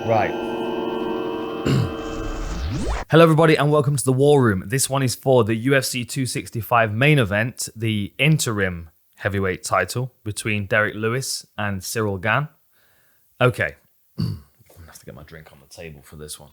Right. Hello, everybody, and welcome to the War Room. This one is for the UFC 265 main event, the interim heavyweight title between Derrick Lewis and Ciryl Gane. Okay. I'm going to have to get my drink on the table for this one.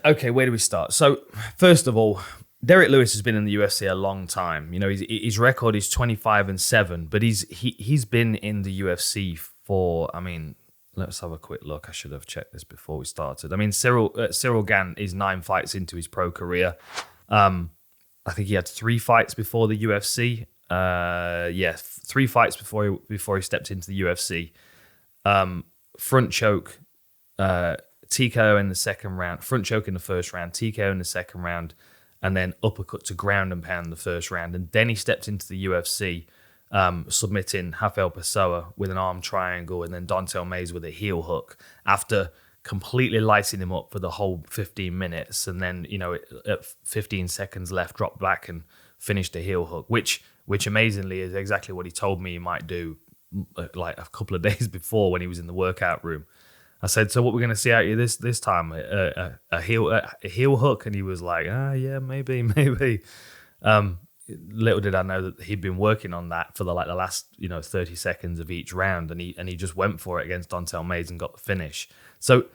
Okay, where do we start? So, first of all, Derrick Lewis has been in the UFC a long time. You know, his record is 25-7, but he's been in the UFC for, I mean, let's have a quick look. I should have checked this before we started. I mean, Ciryl Gane is 9 fights into his pro career. I think he had 3 fights before the UFC. 3 fights before he stepped into the UFC. Front choke, TKO in the second round. Front choke in the first round, TKO in the second round, and then uppercut to ground and pound in the first round. And then he stepped into the UFC, submitting Rafael Pessoa with an arm triangle and then Dontel Mays with a heel hook after completely lighting him up for the whole 15 minutes. And then, you know, at 15 seconds left, dropped back and finished a heel hook, which amazingly is exactly what he told me he might do like a couple of days before when he was in the workout room. I said, so what we're going to see out of you this time? A heel hook? And he was like, yeah, maybe. Little did I know that he'd been working on that for the last 30 seconds of each round, and he just went for it against Dontel Mays and got the finish. So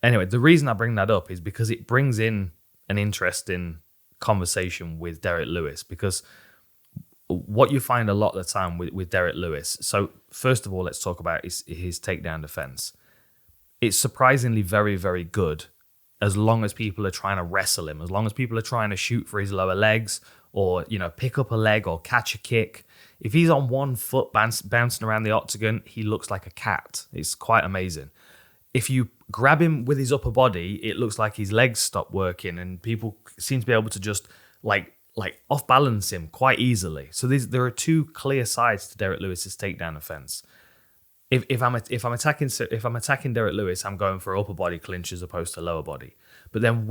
anyway, the reason I bring that up is because it brings in an interesting conversation with Derrick Lewis, because what you find a lot of the time with Derrick Lewis. So first of all, let's talk about his takedown defense. It's surprisingly very, very good as long as people are trying to wrestle him, as long as people are trying to shoot for his lower legs or, pick up a leg or catch a kick. If he's on one foot bouncing around the octagon, he looks like a cat. It's quite amazing. If you grab him with his upper body, it looks like his legs stop working, and people seem to be able to just like off balance him quite easily. So there are 2 clear sides to Derrick Lewis's takedown defense. If I'm attacking Derrick Lewis, I'm going for upper body clinch as opposed to lower body. But then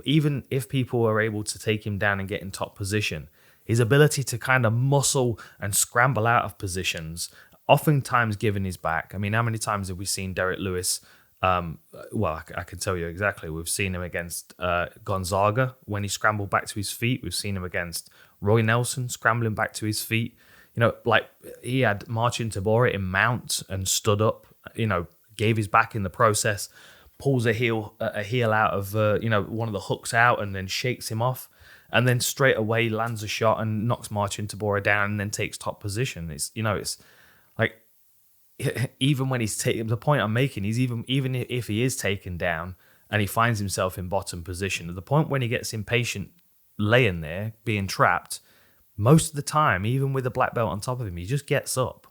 even if people are able to take him down and get in top position, his ability to kind of muscle and scramble out of positions, oftentimes giving his back. I mean, how many times have we seen Derrick Lewis? I can tell you exactly. We've seen him against Gonzaga when he scrambled back to his feet. We've seen him against Roy Nelson scrambling back to his feet. He had Marcin Tybura in mount and stood up, gave his back in the process, pulls a heel out of, one of the hooks out and then shakes him off. And then straight away lands a shot and knocks Marcin Tybura down and then takes top position. It's like, even when he's taking, the point I'm making is even if he is taken down and he finds himself in bottom position, at the point when he gets impatient laying there, being trapped, most of the time, even with a black belt on top of him, he just gets up.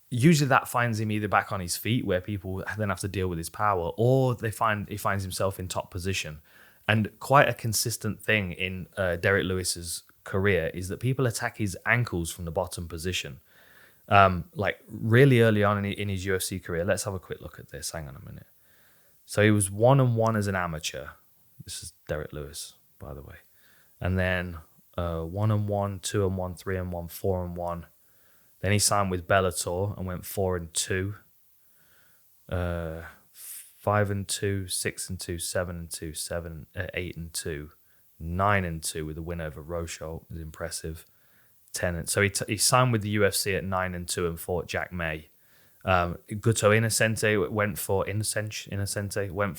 Usually that finds him either back on his feet, where people then have to deal with his power, or he finds himself in top position. And quite a consistent thing in Derrick Lewis's career is that people attack his ankles from the bottom position. Like really early on in his UFC career. Let's have a quick look at this. Hang on a minute. So he was 1-1 as an amateur. This is Derrick Lewis, by the way. And then 1-1, 2-1, 3-1, 4-1. Then he signed with Bellator and went 4-2, 5-2, 6-2, 7-2, 8-2, 9-2 with a win over Rochelle. It was impressive. 10. So he signed with the UFC at 9-2 and fought Jack May. Guto Innocente went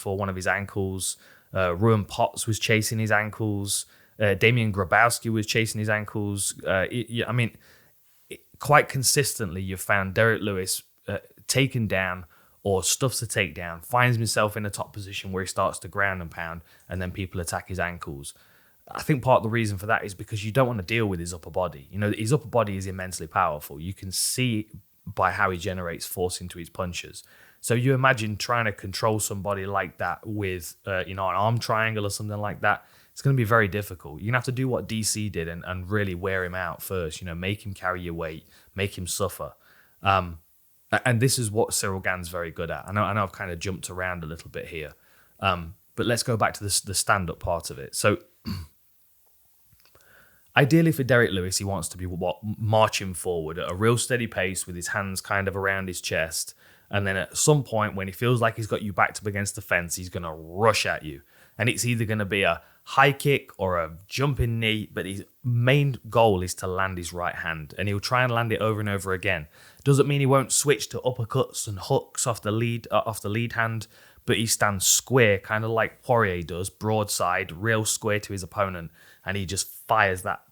for one of his ankles. Ruan Potts was chasing his ankles. Damian Grabowski was chasing his ankles. Quite consistently, you've found Derrick Lewis taken down or stuffs a takedown, finds himself in a top position where he starts to ground and pound, and then people attack his ankles. I think part of the reason for that is because you don't want to deal with his upper body. His upper body is immensely powerful. You can see by how he generates force into his punches. So you imagine trying to control somebody like that with, an arm triangle or something like that. It's going to be very difficult. You're going to have to do what DC did and really wear him out first. Make him carry your weight, make him suffer. And this is what Ciryl Gane's very good at. I know I've kind of jumped around a little bit here. But let's go back to the stand-up part of it. So ideally for Derrick Lewis, he wants to be marching forward at a real steady pace with his hands kind of around his chest And then at some point when he feels like he's got you backed up against the fence, he's going to rush at you. And it's either going to be a high kick or a jumping knee, but his main goal is to land his right hand. And he'll try and land it over and over again. Doesn't mean he won't switch to uppercuts and hooks off the lead hand, but he stands square, kind of like Poirier does, broadside, real square to his opponent, and he just fires that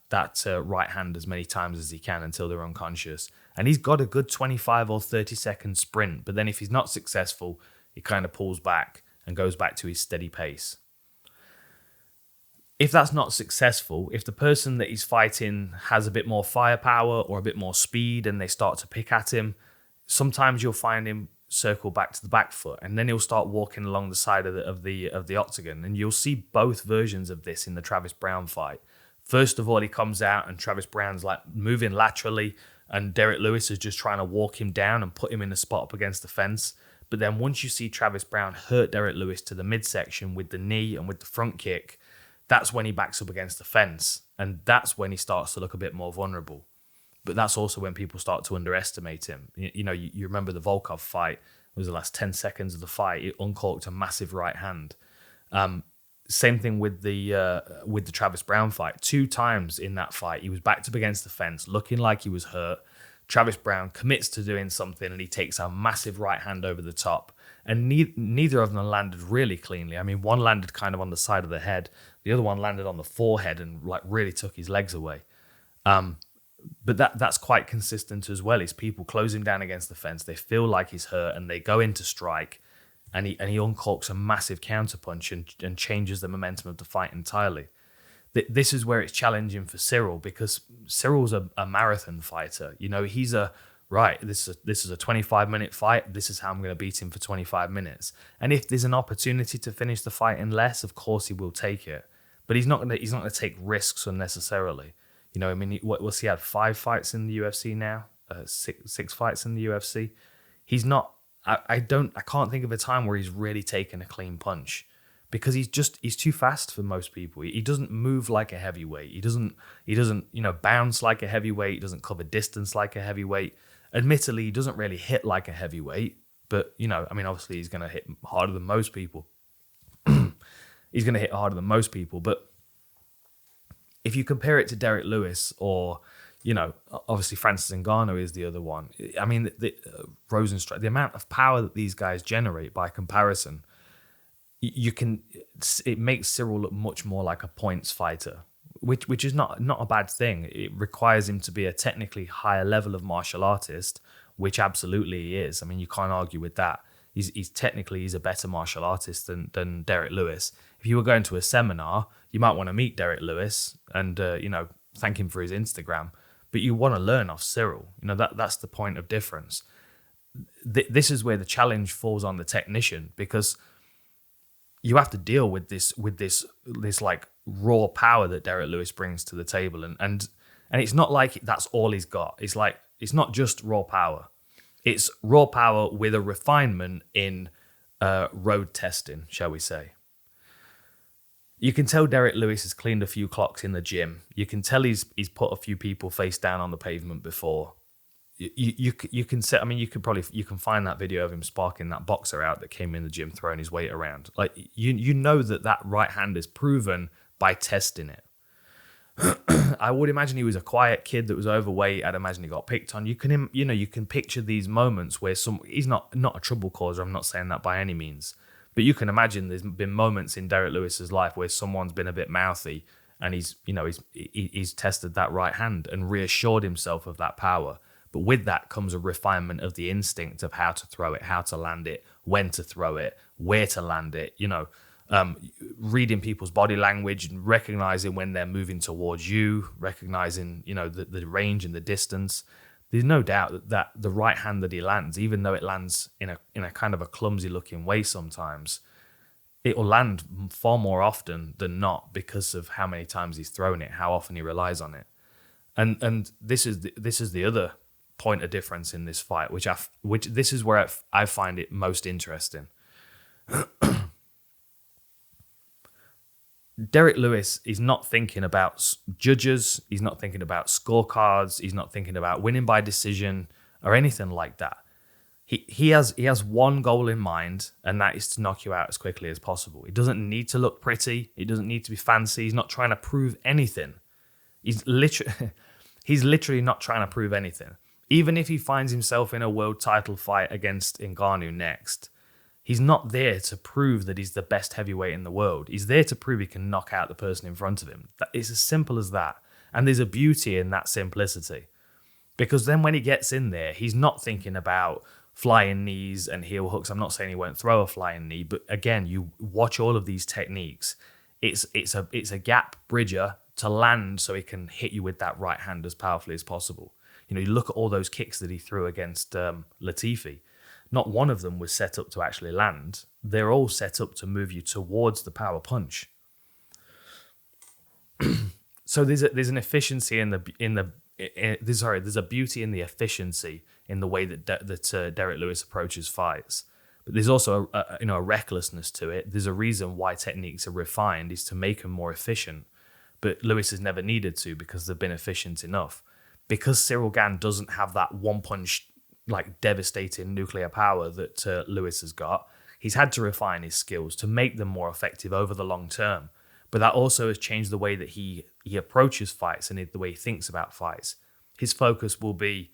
right hand as many times as he can until they're unconscious. And he's got a good 25 or 30 second sprint, but then if he's not successful, he kind of pulls back and goes back to his steady pace. If that's not successful, if the person that he's fighting has a bit more firepower or a bit more speed and they start to pick at him, sometimes you'll find him circle back to the back foot, and then he'll start walking along the side of the octagon. And you'll see both versions of this in the Travis Browne fight. First of all, he comes out and Travis Browne's like moving laterally, and Derrick Lewis is just trying to walk him down and put him in a spot up against the fence. But then once you see Travis Browne hurt Derrick Lewis to the midsection with the knee and with the front kick, that's when he backs up against the fence, and that's when he starts to look a bit more vulnerable. But that's also when people start to underestimate him. You remember the Volkov fight, it was the last 10 seconds of the fight, it uncorked a massive right hand. Same thing with the Travis Browne fight. 2 times in that fight, he was backed up against the fence, looking like he was hurt. Travis Browne commits to doing something, and he takes a massive right hand over the top. And neither of them landed really cleanly. I mean, one landed kind of on the side of the head. The other one landed on the forehead and like really took his legs away. But that's quite consistent as well. Is people close him down against the fence, they feel like he's hurt, and they go into strike, and he uncorks a massive counterpunch and changes the momentum of the fight entirely. This is where it's challenging for Ciryl, because Cyryl's a marathon fighter. He's this is a 25-minute fight. This is how I'm going to beat him for 25 minutes. And if there's an opportunity to finish the fight in less, of course he will take it. But he's not going to take risks unnecessarily. He had 5 fights in the UFC now, 6 fights in the UFC. He's not. I can't think of a time where he's really taken a clean punch, because he's too fast for most people. He doesn't move like a heavyweight. He doesn't bounce like a heavyweight. He doesn't cover distance like a heavyweight. Admittedly, he doesn't really hit like a heavyweight, but obviously he's going to hit harder than most people. But if you compare it to Derrick Lewis or, obviously Francis Ngannou is the other one. I mean, the Rosenstruck, the amount of power that these guys generate by comparison, it makes Ciryl look much more like a points fighter, which is not a bad thing. It requires him to be a technically higher level of martial artist, which absolutely he is. I mean, you can't argue with that. He's a better martial artist than Derrick Lewis. If you were going to a seminar, you might want to meet Derrick Lewis and thank him for his Instagram, but you want to learn off Ciryl. That's the point of difference. This is where the challenge falls on the technician, because you have to deal with this like raw power that Derrick Lewis brings to the table, and it's not like that's all he's got. It's like it's not just raw power. It's raw power with a refinement in road testing, shall we say. You can tell Derrick Lewis has cleaned a few clocks in the gym. You can tell he's put a few people face down on the pavement before. You can find that video of him sparking that boxer out that came in the gym throwing his weight around. Like you know that right hand is proven by testing it. I would imagine he was a quiet kid that was overweight. I'd imagine he got picked on. You can picture these moments where he's not a trouble causer. I'm not saying that by any means, but you can imagine there's been moments in Derrick Lewis's life where someone's been a bit mouthy, and he's tested that right hand and reassured himself of that power. But with that comes a refinement of the instinct of how to throw it, how to land it, when to throw it, where to land it. Reading people's body language and recognizing when they're moving towards you, recognizing, the range and the distance. There's no doubt that the right hand that he lands, even though it lands in a kind of a clumsy looking way sometimes, it will land far more often than not because of how many times he's thrown it, how often he relies on it. And this is the other point of difference in this fight, which this is where I find it most interesting. Derrick Lewis is not thinking about judges. He's not thinking about scorecards. He's not thinking about winning by decision or anything like that. He has one goal in mind, and that is to knock you out as quickly as possible. It doesn't need to look pretty. It doesn't need to be fancy. He's not trying to prove anything. He's literally he's literally not trying to prove anything. Even if he finds himself in a world title fight against Ngannou next, he's not there to prove that he's the best heavyweight in the world. He's there to prove he can knock out the person in front of him. It's as simple as that. And there's a beauty in that simplicity. Because then when he gets in there, he's not thinking about flying knees and heel hooks. I'm not saying he won't throw a flying knee, but again, you watch all of these techniques. It's a gap bridger to land so he can hit you with that right hand as powerfully as possible. You look at all those kicks that he threw against Latifi. Not one of them was set up to actually land. They're all set up to move you towards the power punch. So there's an efficiency there's a beauty in the efficiency in the way that Derrick Lewis approaches fights. But there's also a recklessness to it. There's a reason why techniques are refined is to make them more efficient. But Lewis has never needed to because they've been efficient enough. Because Ciryl Gane doesn't have that one punch, like devastating nuclear power that Lewis has got, he's had to refine his skills to make them more effective over the long term. But that also has changed the way that he approaches fights and the way he thinks about fights. His focus will be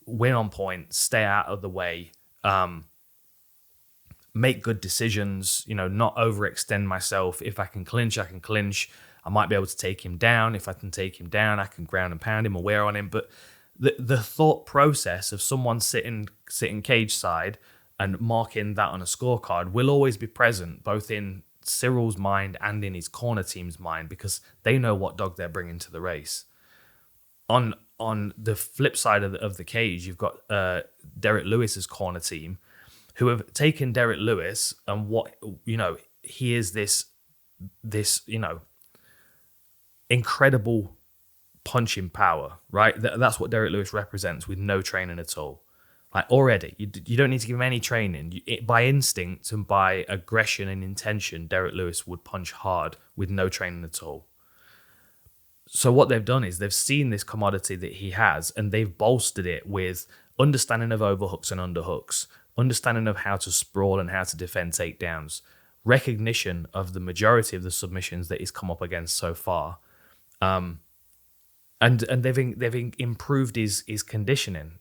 win on point, stay out of the way, make good decisions, not overextend myself. If I can clinch, I can clinch. I might be able to take him down. If I can take him down, I can ground and pound him or wear on him. But the thought process of someone sitting cage side and marking that on a scorecard will always be present, both in Cyryl's mind and in his corner team's mind, because they know what dog they're bringing to the race. On the flip side of the cage, you've got Derrick Lewis's corner team, who have taken Derrick Lewis and he is this incredible punching power, right? That's what Derrick Lewis represents with no training at all. Like already, you don't need to give him any training. By instinct and by aggression and intention, Derrick Lewis would punch hard with no training at all. So what they've done is they've seen this commodity that he has and they've bolstered it with understanding of overhooks and underhooks, understanding of how to sprawl and how to defend takedowns, recognition of the majority of the submissions that he's come up against so far. And they've improved his conditioning.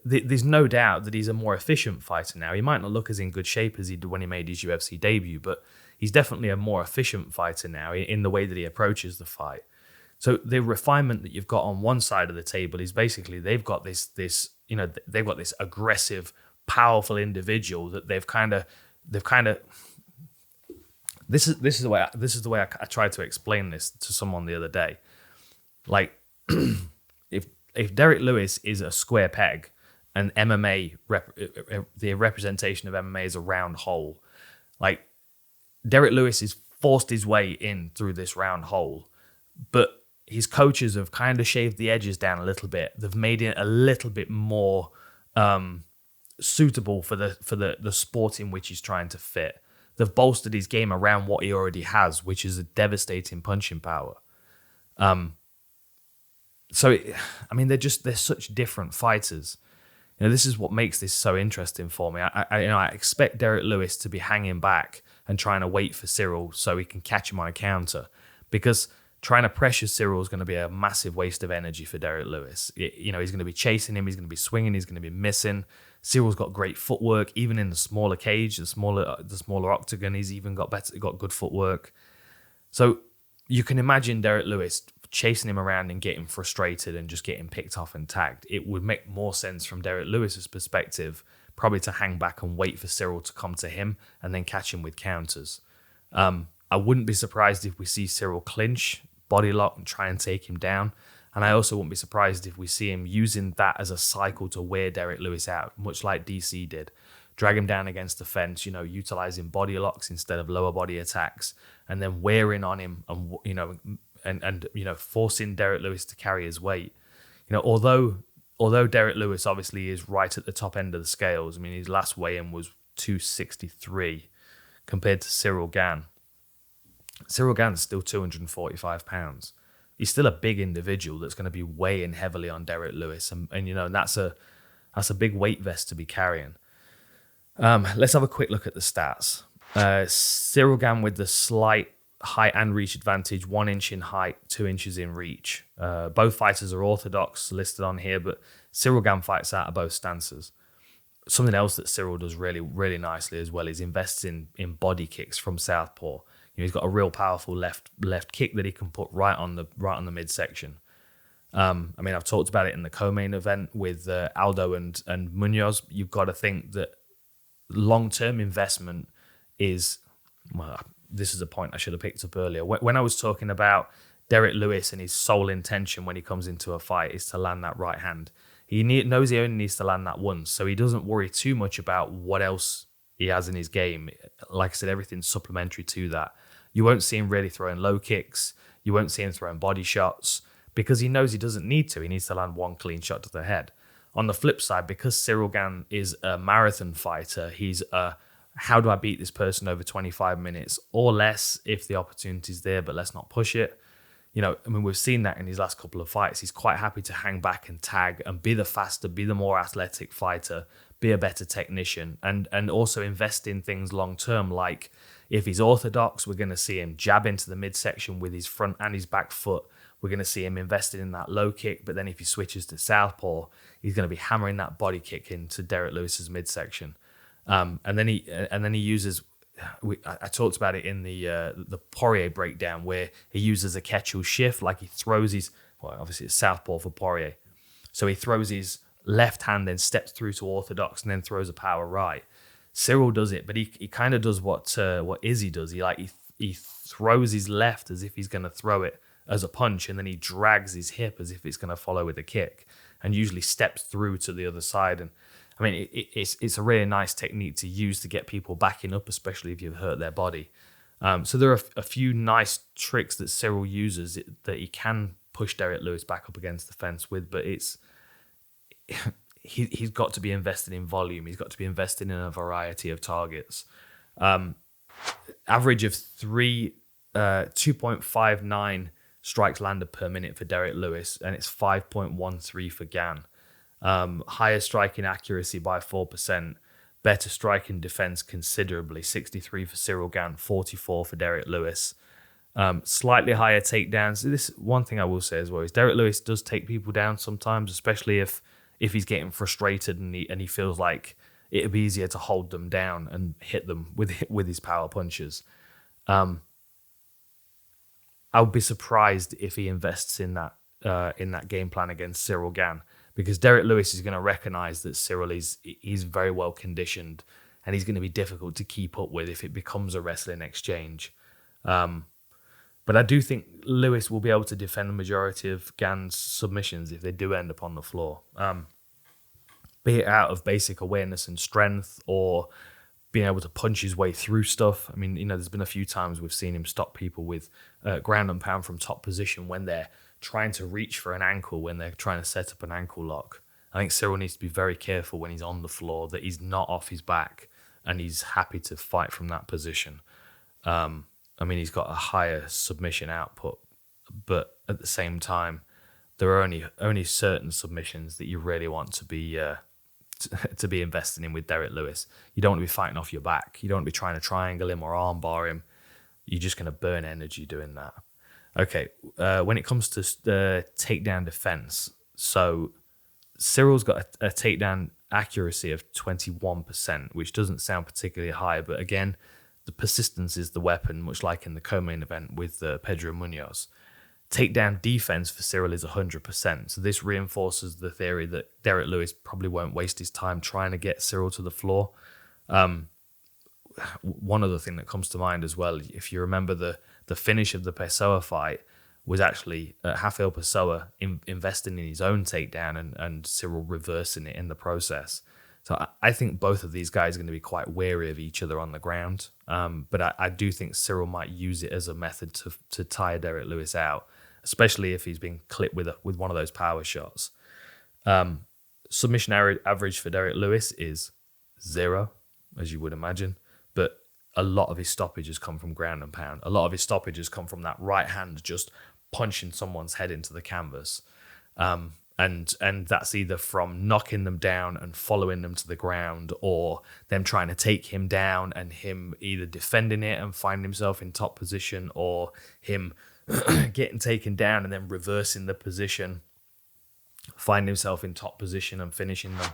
There's no doubt that he's a more efficient fighter now. He might not look as in good shape as he did when he made his UFC debut, but he's definitely a more efficient fighter now in the way that he approaches the fight. So the refinement that you've got on one side of the table is basically they've got this aggressive, powerful individual that they've kind of. This is the way I tried to explain this to someone the other day. Like, if Derrick Lewis is a square peg and MMA, the representation of MMA is a round hole, like Derrick Lewis has forced his way in through this round hole, but his coaches have kind of shaved the edges down a little bit. They've made it a little bit more suitable for the sport in which he's trying to fit. They've bolstered his game around what he already has, which is a devastating punching power. They're such different fighters. This is what makes this so interesting for me. I expect Derrick Lewis to be hanging back and trying to wait for Ciryl so he can catch him on a counter, because trying to pressure Ciryl is going to be a massive waste of energy for Derrick Lewis. He's going to be chasing him, he's going to be swinging, he's going to be missing. Cyryl's got great footwork, even in the smaller cage, the smaller octagon. He's even got good footwork. So you can imagine Derrick Lewis chasing him around and getting frustrated and just getting picked off and tagged. It would make more sense from Derrick Lewis's perspective, probably to hang back and wait for Ciryl to come to him and then catch him with counters. I wouldn't be surprised if we see Ciryl clinch, body lock, and try and take him down. And I also wouldn't be surprised if we see him using that as a cycle to wear Derrick Lewis out, much like DC did. Drag him down against the fence, utilizing body locks instead of lower body attacks, and then wearing on him and forcing Derrick Lewis to carry his weight. Although Derrick Lewis obviously is right at the top end of the scales. I mean, his last weigh-in was 263 compared to Ciryl Gane. Ciryl Gane's still 245 pounds. He's still a big individual that's going to be weighing heavily on Derrick Lewis, and that's That's a big weight vest to be carrying. Let's have a quick look at the stats. Ciryl Gane with the slight height and reach advantage, 1 inch in height, 2 inches in reach. Both fighters are orthodox listed on here, but Ciryl Gane fights out of both stances. Something else that Ciryl does really, really nicely as well is invests in body kicks from southpaw. He's got a real powerful left kick that he can put right on the midsection. I've talked about it in the co-main event with Aldo and Munoz. You've got to think that long-term investment is, well, this is a point I should have picked up earlier. When I was talking about Derrick Lewis and his sole intention when he comes into a fight is to land that right hand, he knows he only needs to land that once, so he doesn't worry too much about what else he has in his game. Like I said, everything's supplementary to that. You won't see him really throwing low kicks. You won't see him throwing body shots because he knows he doesn't need to. He needs to land one clean shot to the head. On the flip side, because Ciryl Gane is a marathon fighter, he's how do I beat this person over 25 minutes or less if the opportunity's there, but let's not push it. We've seen that in his last couple of fights. He's quite happy to hang back and tag and be the faster, be the more athletic fighter, be a better technician, and also invest in things long term. Like if he's orthodox, we're going to see him jab into the midsection with his front and his back foot. We're going to see him invested in that low kick. But then if he switches to southpaw, he's going to be hammering that body kick into Derrick Lewis's midsection. And then he uses. I talked about it in the Poirier breakdown where he uses a catch-all shift, like he throws his, well, obviously it's southpaw for Poirier. So he throws his left hand, then steps through to orthodox, and then throws a power right. Ciryl does it, but he kind of does what Izzy does. He throws his left as if he's going to throw it as a punch, and then he drags his hip as if it's going to follow with a kick, and usually steps through to the other side. And it's a really nice technique to use to get people backing up, especially if you've hurt their body. So there are a few nice tricks that Ciryl uses that he can push Derrick Lewis back up against the fence with, but he's got to be invested in volume. He's got to be invested in a variety of targets. Average of 2.59 strikes landed per minute for Derrick Lewis, and it's 5.13 for Gane. Higher striking accuracy by 4%, better striking defense considerably, 63 for Ciryl Gane, 44 for Derrick Lewis. Slightly higher takedowns. This one thing I will say as well is Derrick Lewis does take people down sometimes, especially if he's getting frustrated and he feels like it'd be easier to hold them down and hit them with his power punches. I would be surprised if he invests in that game plan against Ciryl Gane, because Derrick Lewis is going to recognize that Ciryl he's very well conditioned and he's going to be difficult to keep up with if it becomes a wrestling exchange. But I do think Lewis will be able to defend the majority of Gane's submissions if they do end up on the floor. Be it out of basic awareness and strength or being able to punch his way through stuff. There's been a few times we've seen him stop people with ground and pound from top position when they're trying to reach for an ankle, when they're trying to set up an ankle lock. I think Ciryl needs to be very careful when he's on the floor that he's not off his back and he's happy to fight from that position. He's got a higher submission output, but at the same time, there are only certain submissions that you really want to be investing in with Derrick Lewis. You don't want to be fighting off your back. You don't want to be trying to triangle him or armbar him. You're just going to burn energy doing that. Okay, when it comes to takedown defense, so Cyryl's got a takedown accuracy of 21%, which doesn't sound particularly high, but again, the persistence is the weapon, much like in the co-main event with Pedro Munoz. Takedown defense for Ciryl is 100%, so this reinforces the theory that Derrick Lewis probably won't waste his time trying to get Ciryl to the floor. One other thing that comes to mind as well, if you remember the finish of the Pessoa fight was actually Rafael Pessoa investing in his own takedown and Ciryl reversing it in the process. So I think both of these guys are going to be quite wary of each other on the ground. But I do think Ciryl might use it as a method to tire Derrick Lewis out, especially if he's been clipped with one of those power shots. Submission average for Derrick Lewis is 0, as you would imagine. But a lot of his stoppages come from ground and pound. A lot of his stoppages come from that right hand just punching someone's head into the canvas. And that's either from knocking them down and following them to the ground, or them trying to take him down and him either defending it and finding himself in top position, or him getting taken down and then reversing the position, finding himself in top position and finishing them.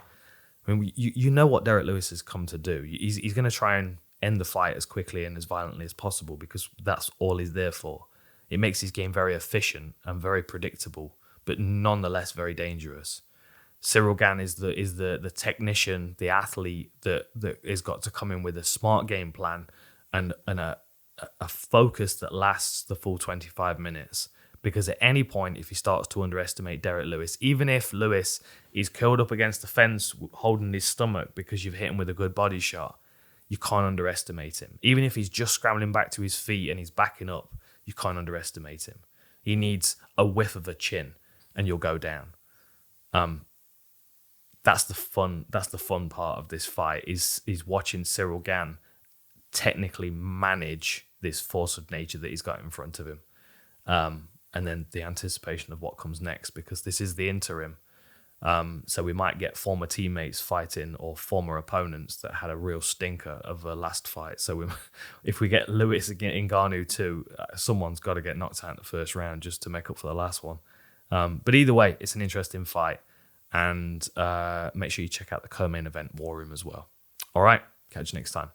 I mean, you know what Derrick Lewis has come to do. He's going to try and end the fight as quickly and as violently as possible, because that's all he's there for. It makes his game very efficient and very predictable, but nonetheless very dangerous. Ciryl Gane is the technician, the athlete that has got to come in with a smart game plan and a focus that lasts the full 25 minutes. Because at any point, if he starts to underestimate Derrick Lewis, even if Lewis is curled up against the fence holding his stomach because you've hit him with a good body shot, you can't underestimate him. Even if he's just scrambling back to his feet and he's backing up, you can't underestimate him. He needs a whiff of a chin and you'll go down. That's the fun part of this fight is watching Ciryl Gane technically manage this force of nature that he's got in front of him. And then the anticipation of what comes next, because this is the interim. So we might get former teammates fighting or former opponents that had a real stinker of a last fight. So if we get Lewis against Ngannou too, someone's got to get knocked out in the first round just to make up for the last one. But either way, it's an interesting fight. And make sure you check out the co-main event War Room as well. All right, catch you next time.